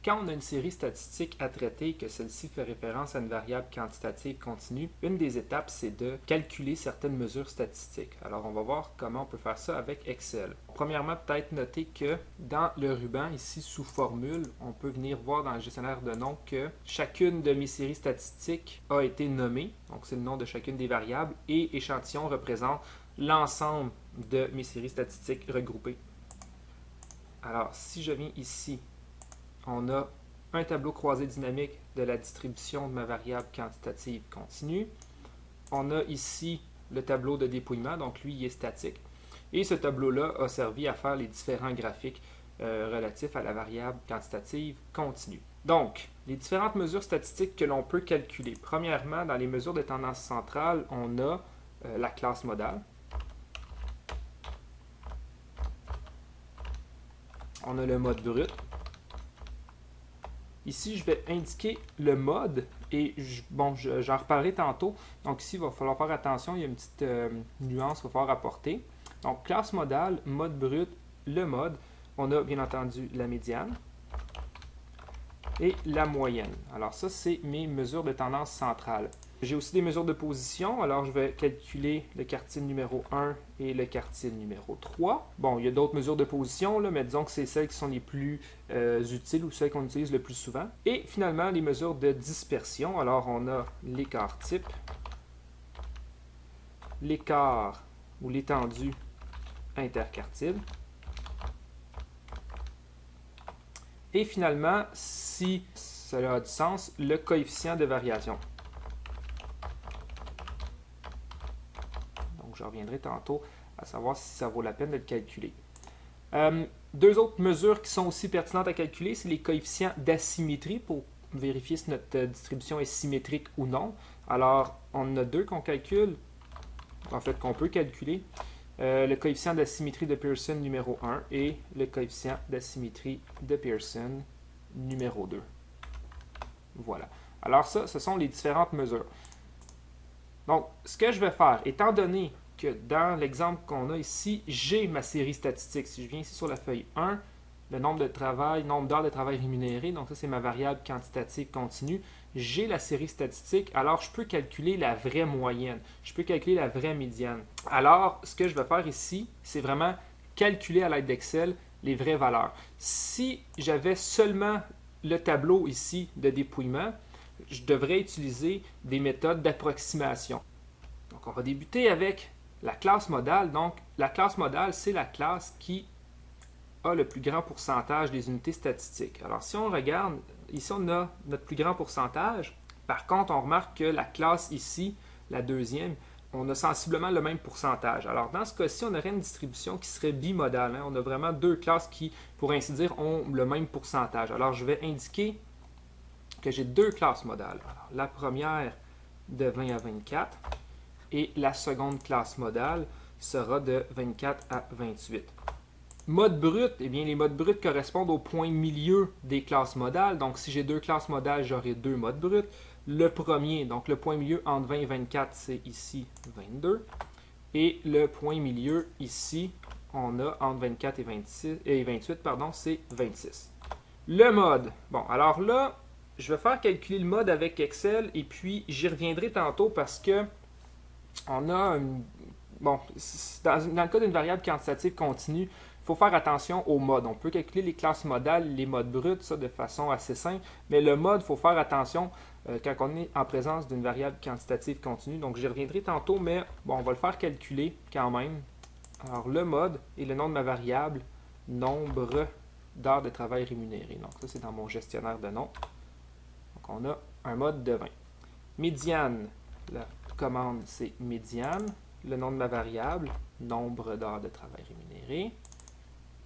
Quand on a une série statistique à traiter et que celle-ci fait référence à une variable quantitative continue, une des étapes, c'est de calculer certaines mesures statistiques. Alors, on va voir comment on peut faire ça avec Excel. Premièrement, peut-être noter que dans le ruban, ici, sous formule, on peut venir voir dans le gestionnaire de noms que chacune de mes séries statistiques a été nommée. Donc, c'est le nom de chacune des variables et échantillon représente l'ensemble de mes séries statistiques regroupées. Alors, si je viens ici, on a un tableau croisé dynamique de la distribution de ma variable quantitative continue. On a ici le tableau de dépouillement, donc lui, il est statique. Et ce tableau-là a servi à faire les différents graphiques relatifs à la variable quantitative continue. Donc, les différentes mesures statistiques que l'on peut calculer. Premièrement, dans les mesures de tendance centrale, on a la classe modale. On a le mode brut. Ici, je vais indiquer le mode et j'en reparlerai tantôt. Donc ici, il va falloir faire attention, il y a une petite nuance qu'il va falloir apporter. Donc classe modale, mode brut, le mode. On a bien entendu la médiane et la moyenne. Alors ça, c'est mes mesures de tendance centrale. J'ai aussi des mesures de position, alors je vais calculer le quartile numéro 1 et le quartile numéro 3. Bon, il y a d'autres mesures de position, là, mais disons que c'est celles qui sont les plus utiles ou celles qu'on utilise le plus souvent. Et finalement, les mesures de dispersion. Alors, on a l'écart type, l'écart ou l'étendue interquartile. Et finalement, si cela a du sens, le coefficient de variation. Je reviendrai tantôt à savoir si ça vaut la peine de le calculer. Deux autres mesures qui sont aussi pertinentes à calculer, c'est les coefficients d'asymétrie pour vérifier si notre distribution est symétrique ou non. Alors, on en a deux qu'on calcule, en fait qu'on peut calculer. Le coefficient d'asymétrie de Pearson numéro 1 et le coefficient d'asymétrie de Pearson numéro 2. Voilà. Alors ça, ce sont les différentes mesures. Donc, ce que je vais faire, étant donné que dans l'exemple qu'on a ici, j'ai ma série statistique. Si je viens ici sur la feuille 1, le nombre d'heures de travail rémunéré, donc ça c'est ma variable quantitative continue, j'ai la série statistique, alors je peux calculer la vraie moyenne, je peux calculer la vraie médiane. Alors, ce que je vais faire ici, c'est vraiment calculer à l'aide d'Excel les vraies valeurs. Si j'avais seulement le tableau ici de dépouillement, je devrais utiliser des méthodes d'approximation. Donc, on va débuter avec la classe modale. Donc, la classe modale, c'est la classe qui a le plus grand pourcentage des unités statistiques. Alors, si on regarde, ici, on a notre plus grand pourcentage. Par contre, on remarque que la classe ici, la deuxième, on a sensiblement le même pourcentage. Alors, dans ce cas-ci, on aurait une distribution qui serait bimodale. On a vraiment deux classes qui, pour ainsi dire, ont le même pourcentage. Alors, je vais indiquer que j'ai deux classes modales. Alors, la première de 20 à 24 et la seconde classe modale sera de 24 à 28. Mode brut, eh bien les modes bruts correspondent au point milieu des classes modales. Donc si j'ai deux classes modales, j'aurai deux modes bruts. Le premier, donc le point milieu entre 20 et 24, c'est ici 22. Et le point milieu ici, on a entre 24 et 28, c'est 26. Le mode, bon alors là, je vais faire calculer le mode avec Excel et puis j'y reviendrai tantôt parce que on a bon, dans le cas d'une variable quantitative continue, il faut faire attention au mode. On peut calculer les classes modales, les modes bruts, ça de façon assez simple, mais le mode, il faut faire attention quand on est en présence d'une variable quantitative continue. Donc j'y reviendrai tantôt, mais bon, on va le faire calculer quand même. Alors le mode est le nom de ma variable, nombre d'heures de travail rémunérées. Donc ça, c'est dans mon gestionnaire de noms. Donc on a un mode de 20. Médiane, la commande c'est médiane. Le nom de ma variable, nombre d'heures de travail rémunérées.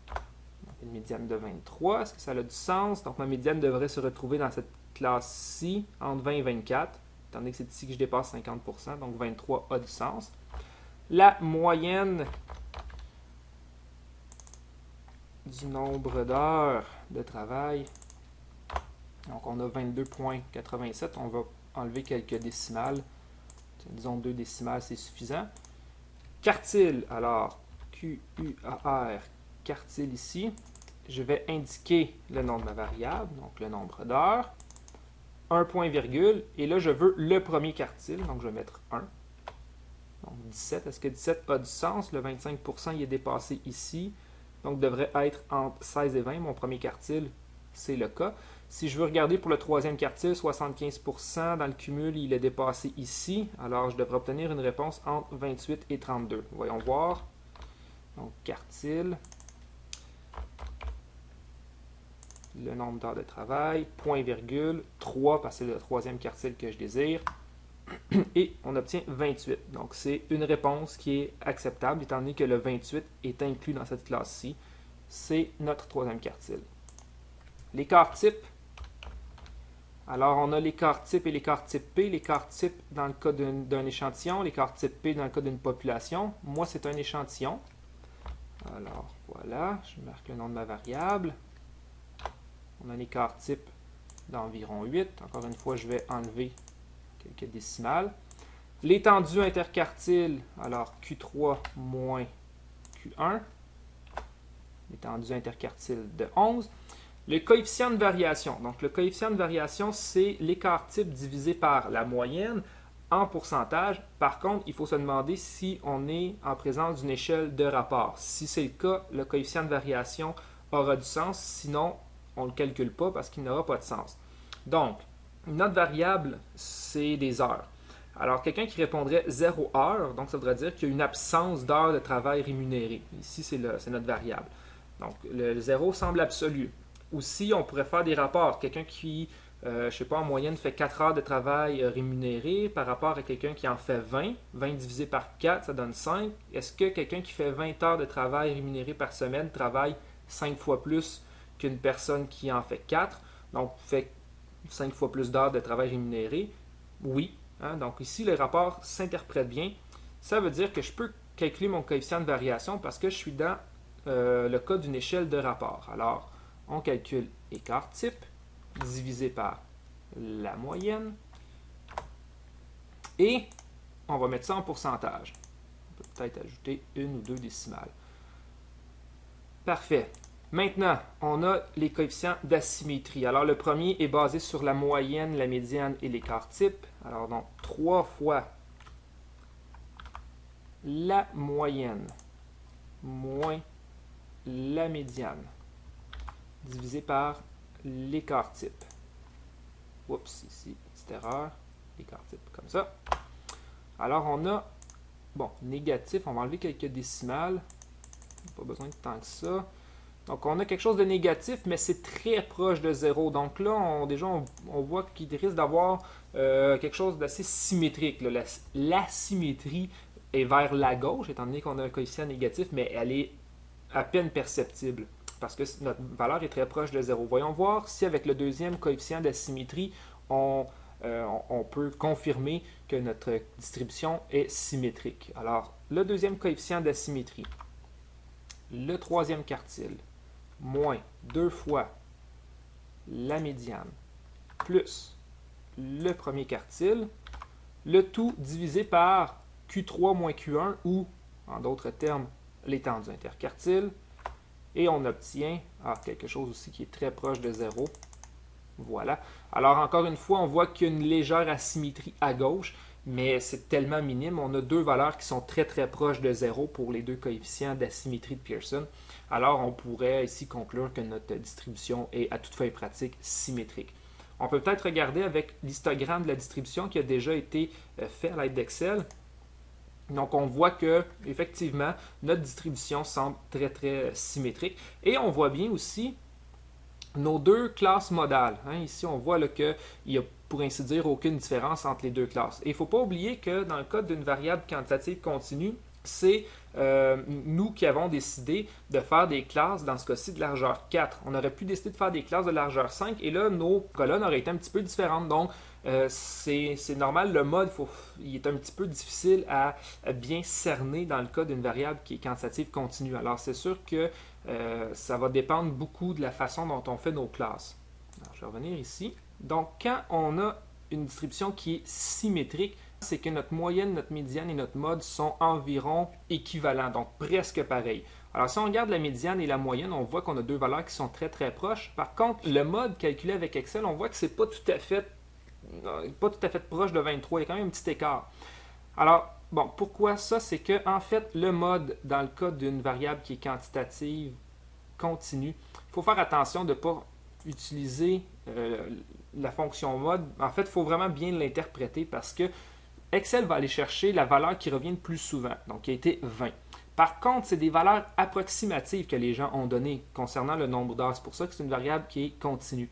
Donc une médiane de 23. Est-ce que ça a du sens? Donc ma médiane devrait se retrouver dans cette classe-ci, entre 20 et 24, étant donné que c'est ici que je dépasse 50%, donc 23 a du sens. La moyenne du nombre d'heures de travail, donc on a 22,87, on va enlever quelques décimales, disons 2 décimales, c'est suffisant. Quartile, alors Q-U-A-R, quartile ici, je vais indiquer le nom de ma variable, donc le nombre d'heures, un point virgule, et là je veux le premier quartile, donc je vais mettre 1. Donc 17, est-ce que 17 a du sens? Le 25% il est dépassé ici, donc devrait être entre 16 et 20, mon premier quartile, c'est le cas. Si je veux regarder pour le troisième quartile, 75% dans le cumul, il est dépassé ici, alors je devrais obtenir une réponse entre 28 et 32. Voyons voir. Donc quartile, le nombre d'heures de travail, point virgule, 3 parce que c'est le troisième quartile que je désire, et on obtient 28. Donc c'est une réponse qui est acceptable étant donné que le 28 est inclus dans cette classe-ci. C'est notre troisième quartile. L'écart type. Alors on a l'écart type et l'écart type P. L'écart type dans le cas d'un échantillon, l'écart type P dans le cas d'une population. Moi c'est un échantillon. Alors voilà, je marque le nom de ma variable. On a un écart type d'environ 8. Encore une fois, je vais enlever quelques décimales. L'étendue interquartile, alors Q3 moins Q1. L'étendue interquartile de 11. Le coefficient de variation. Donc, le coefficient de variation, c'est l'écart type divisé par la moyenne en pourcentage. Par contre, il faut se demander si on est en présence d'une échelle de rapport. Si c'est le cas, le coefficient de variation aura du sens. Sinon, on ne le calcule pas parce qu'il n'aura pas de sens. Donc, notre variable, c'est des heures. Alors, quelqu'un qui répondrait 0 heure, donc ça voudrait dire qu'il y a une absence d'heures de travail rémunérées. Ici, c'est notre variable. Donc, le 0 semble absolu. Aussi, on pourrait faire des rapports. Quelqu'un qui, je ne sais pas, en moyenne fait 4 heures de travail rémunéré par rapport à quelqu'un qui en fait 20. 20 divisé par 4, ça donne 5. Est-ce que quelqu'un qui fait 20 heures de travail rémunéré par semaine travaille 5 fois plus qu'une personne qui en fait 4? Donc, fait 5 fois plus d'heures de travail rémunéré? Oui. Hein? Donc, ici, le rapport s'interprète bien. Ça veut dire que je peux calculer mon coefficient de variation parce que je suis dans le cas d'une échelle de rapport. Alors, on calcule écart type divisé par la moyenne et on va mettre ça en pourcentage. On peut peut-être ajouter une ou deux décimales. Parfait. Maintenant, on a les coefficients d'asymétrie. Alors, le premier est basé sur la moyenne, la médiane et l'écart type. Alors, donc, 3 fois la moyenne moins la médiane divisé par l'écart type. Oups, ici, petite erreur. L'écart type, comme ça. Alors, on a, bon, négatif, on va enlever quelques décimales. Pas besoin de tant que ça. Donc, on a quelque chose de négatif, mais c'est très proche de 0. Donc là, déjà, on voit qu'il risque d'avoir quelque chose d'assez symétrique. L'asymétrie est vers la gauche, étant donné qu'on a un coefficient négatif, mais elle est à peine perceptible, parce que notre valeur est très proche de 0. Voyons voir si avec le deuxième coefficient d'asymétrie, on peut confirmer que notre distribution est symétrique. Alors, le deuxième coefficient d'asymétrie, le troisième quartile, moins 2 fois la médiane, plus le premier quartile, le tout divisé par Q3 moins Q1, ou, en d'autres termes, l'étendue interquartile, et on obtient quelque chose aussi qui est très proche de 0. Voilà. Alors, encore une fois, on voit qu'il y a une légère asymétrie à gauche, mais c'est tellement minime. On a deux valeurs qui sont très très proches de 0 pour les deux coefficients d'asymétrie de Pearson. Alors, on pourrait ici conclure que notre distribution est à toute fin pratique symétrique. On peut peut-être regarder avec l'histogramme de la distribution qui a déjà été fait à l'aide d'Excel. Donc, on voit que, effectivement, notre distribution semble très, très symétrique. Et on voit bien aussi nos deux classes modales. Hein. Ici, on voit qu'il n'y a, pour ainsi dire, aucune différence entre les deux classes. Et il ne faut pas oublier que dans le cas d'une variable quantitative continue, c'est nous qui avons décidé de faire des classes, dans ce cas-ci, de largeur 4. On aurait pu décider de faire des classes de largeur 5, et là, nos colonnes auraient été un petit peu différentes. Donc, c'est normal, le mode, il est un petit peu difficile à bien cerner dans le cas d'une variable qui est quantitative continue. Alors, c'est sûr que ça va dépendre beaucoup de la façon dont on fait nos classes. Alors, je vais revenir ici. Donc, quand on a une distribution qui est symétrique, c'est que notre moyenne, notre médiane et notre mode sont environ équivalents, donc presque pareils. Alors, si on regarde la médiane et la moyenne, on voit qu'on a deux valeurs qui sont très très proches. Par contre, le mode calculé avec Excel, on voit que c'est pas tout à fait proche de 23. Il y a quand même un petit écart. Alors, bon, pourquoi ça? C'est que, en fait, le mode, dans le cas d'une variable qui est quantitative, continue, il faut faire attention de ne pas utiliser la fonction mode. En fait, il faut vraiment bien l'interpréter parce que Excel va aller chercher la valeur qui revient le plus souvent, donc qui a été 20. Par contre, c'est des valeurs approximatives que les gens ont données concernant le nombre d'heures. C'est pour ça que c'est une variable qui est continue.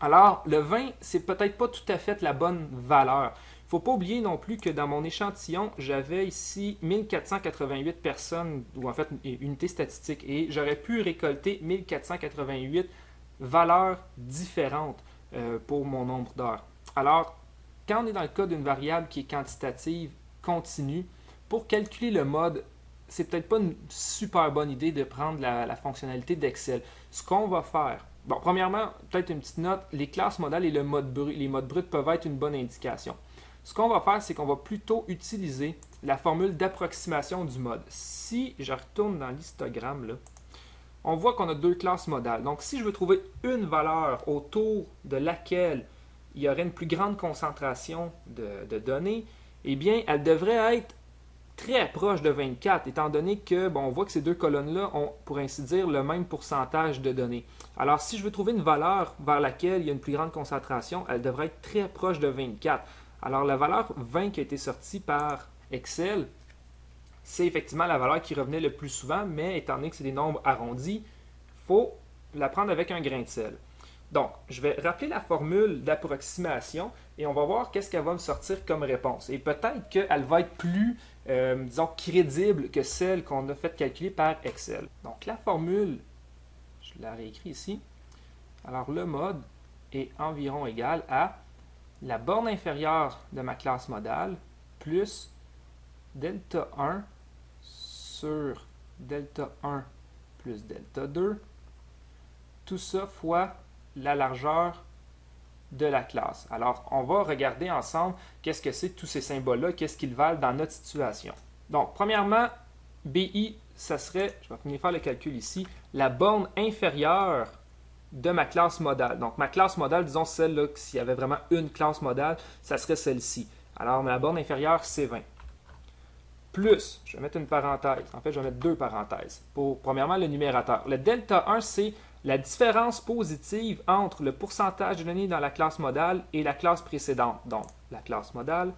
Alors, le 20, c'est peut-être pas tout à fait la bonne valeur. Il ne faut pas oublier non plus que dans mon échantillon, j'avais ici 1488 personnes, ou en fait unités statistiques, et j'aurais pu récolter 1488 valeurs différentes pour mon nombre d'heures. Alors, quand on est dans le cas d'une variable qui est quantitative, continue, pour calculer le mode, c'est peut-être pas une super bonne idée de prendre la fonctionnalité d'Excel. Ce qu'on va faire, bon, premièrement, peut-être une petite note, les classes modales et les modes bruts peuvent être une bonne indication. Ce qu'on va faire, c'est qu'on va plutôt utiliser la formule d'approximation du mode. Si je retourne dans l'histogramme, là, on voit qu'on a deux classes modales. Donc, si je veux trouver une valeur autour de laquelle il y aurait une plus grande concentration de données, eh bien, elle devrait être très proche de 24, étant donné que, bon, on voit que ces deux colonnes-là ont, pour ainsi dire, le même pourcentage de données. Alors, si je veux trouver une valeur vers laquelle il y a une plus grande concentration, elle devrait être très proche de 24. Alors, la valeur 20 qui a été sortie par Excel, c'est effectivement la valeur qui revenait le plus souvent, mais étant donné que c'est des nombres arrondis, il faut la prendre avec un grain de sel. Donc, je vais rappeler la formule d'approximation et on va voir qu'est-ce qu'elle va me sortir comme réponse. Et peut-être qu'elle va être plus, disons, crédible que celle qu'on a fait calculer par Excel. Donc, la formule, je la réécris ici. Alors, le mode est environ égal à la borne inférieure de ma classe modale plus delta 1 sur delta 1 plus delta 2. Tout ça fois la largeur de la classe. Alors, on va regarder ensemble qu'est-ce que c'est tous ces symboles-là, qu'est-ce qu'ils valent dans notre situation. Donc, premièrement, BI, ça serait, je vais venir faire le calcul ici, la borne inférieure de ma classe modale. Donc, ma classe modale, disons celle-là, s'il y avait vraiment une classe modale, ça serait celle-ci. Alors, ma borne inférieure, c'est 20. Plus, je vais mettre une parenthèse. En fait, je vais mettre deux parenthèses. Pour, premièrement, le numérateur. Le delta 1, c'est la différence positive entre le pourcentage de données dans la classe modale et la classe précédente. Donc, la classe modale,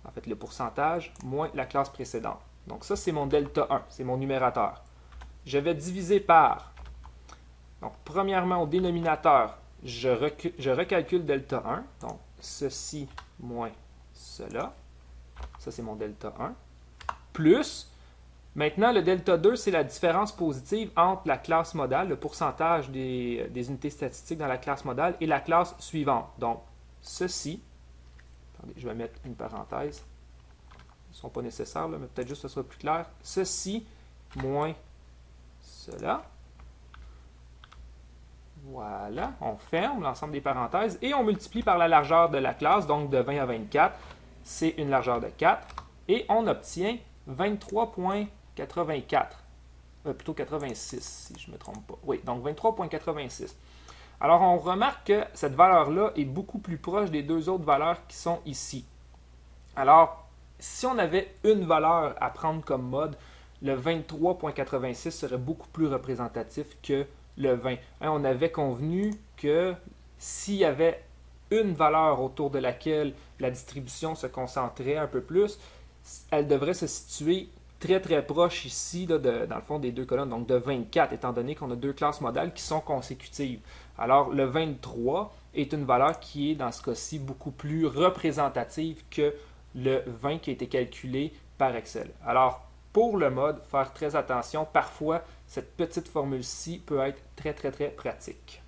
en fait, le pourcentage moins la classe précédente. Donc, ça, c'est mon delta 1, c'est mon numérateur. Je vais diviser par, donc, premièrement, au dénominateur, je recalcule delta 1. Donc, ceci moins cela. Ça, c'est mon delta 1. Plus, maintenant, le delta 2, c'est la différence positive entre la classe modale, le pourcentage des unités statistiques dans la classe modale, et la classe suivante. Donc, ceci, attendez, je vais mettre une parenthèse, ils ne sont pas nécessaires, là, mais peut-être juste que ce soit plus clair. Ceci moins cela. Voilà, on ferme l'ensemble des parenthèses et on multiplie par la largeur de la classe, donc de 20 à 24, c'est une largeur de 4, et on obtient 23,84. Plutôt 86, si je ne me trompe pas. Oui, donc 23,86. Alors, on remarque que cette valeur-là est beaucoup plus proche des deux autres valeurs qui sont ici. Alors, si on avait une valeur à prendre comme mode, le 23,86 serait beaucoup plus représentatif que le 20. On avait convenu que s'il y avait une valeur autour de laquelle la distribution se concentrait un peu plus, elle devrait se situer très très proche ici, là, dans le fond des deux colonnes, donc de 24, étant donné qu'on a deux classes modales qui sont consécutives. Alors, le 23 est une valeur qui est, dans ce cas-ci, beaucoup plus représentative que le 20 qui a été calculé par Excel. Alors, pour le mode, faire très attention. Parfois, cette petite formule-ci peut être très, très, très pratique.